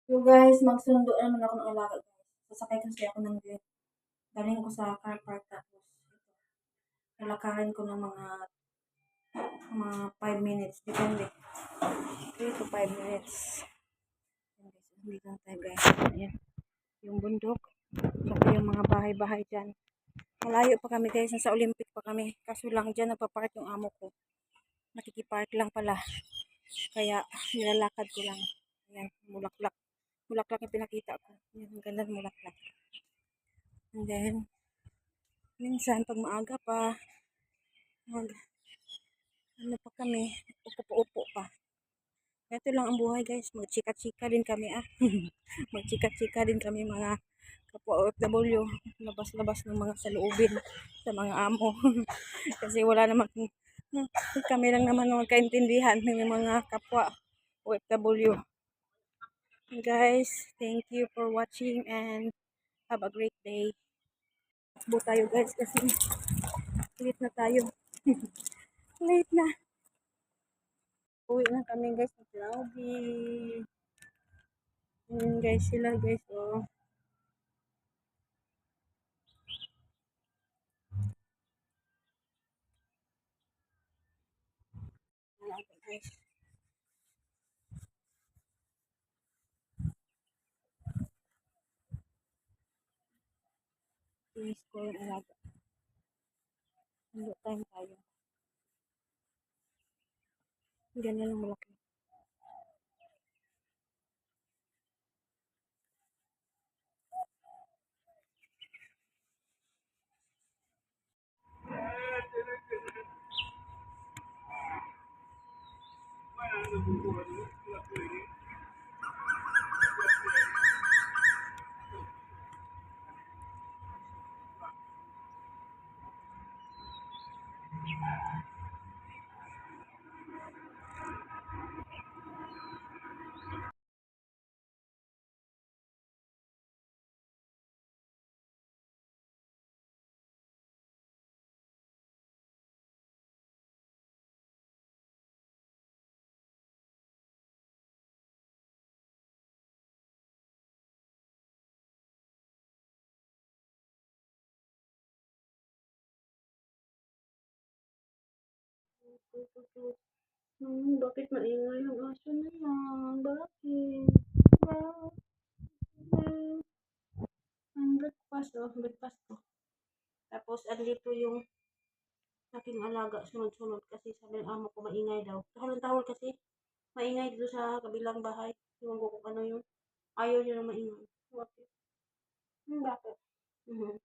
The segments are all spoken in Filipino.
So guys, magsundo naman ako ng alaga guys. Sasakay kasi ako ng jeep. Galing ko sa car park tapos lalakarin ko ng mga 5 minutes. Depende. 3 to 5 minutes. Ayan guys, hindi lang tayo guys. Ayan. Yung bundok. Saka yung mga bahay-bahay dyan. Malayo pa kami guys. Nasa Olympic pa kami. Kaso lang dyan nagpa-park yung amo ko. Nakikipark lang pala. Kaya nilalakad ko lang. Ayan, mulaklak. Mulaklak yung pinakita ko. Ayan, ang ganda ng mulaklak. And then, minsan pag maaga pa, mag, ano pa kami, upo-upo pa. Ito lang ang buhay guys, magchika-chika din kami magchika-chika din kami mga kapwa OFW, labas-labas ng mga saloobin sa mga amo. Kasi wala naman, kami lang naman magkaintindihan ng mga kapwa OFW. Guys, thank you for watching and have a great day. Takbo tayo guys kasi late na tayo. Late na. Uwi na kami guys sa Cloudy. Ayan guys sila guys oh. Ayan guys. Finish ko yung alaga. Hindi time tayo. Ganyan lang malaki. Bakit maingay yung aso na yan? Bakit? Bakit? Ang breakfast oh, breakfast ko. Tapos andito yung aking alaga, sunod-sunod kasi sabi ng amo ko maingay daw. Tahol-tahol kasi, maingay dito sa kabilang bahay. Yung ko kung ano yun. Ayaw niya na maingay. Bakit? Bakit? Mhm.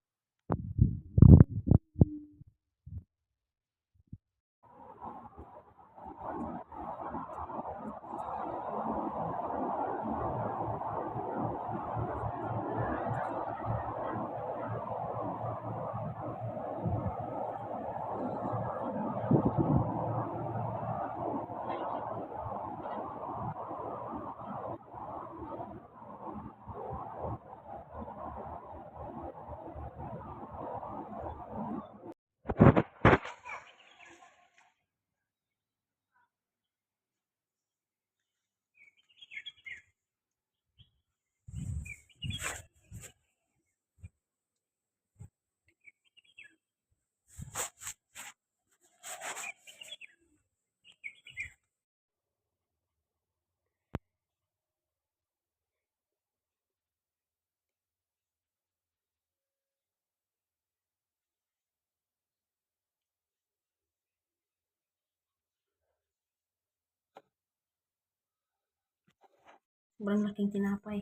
Sobrang laking tinapay.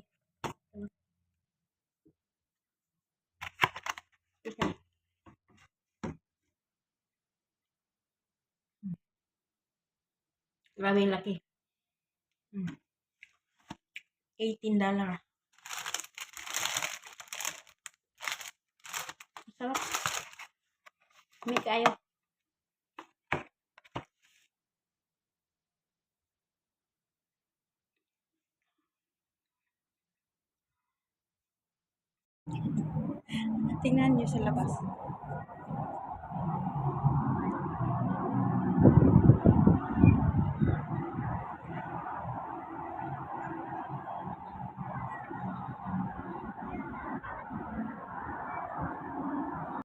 Isa. Grabe yung laki. $18. Sarap. May kayo. Tingnan nyo sa labas.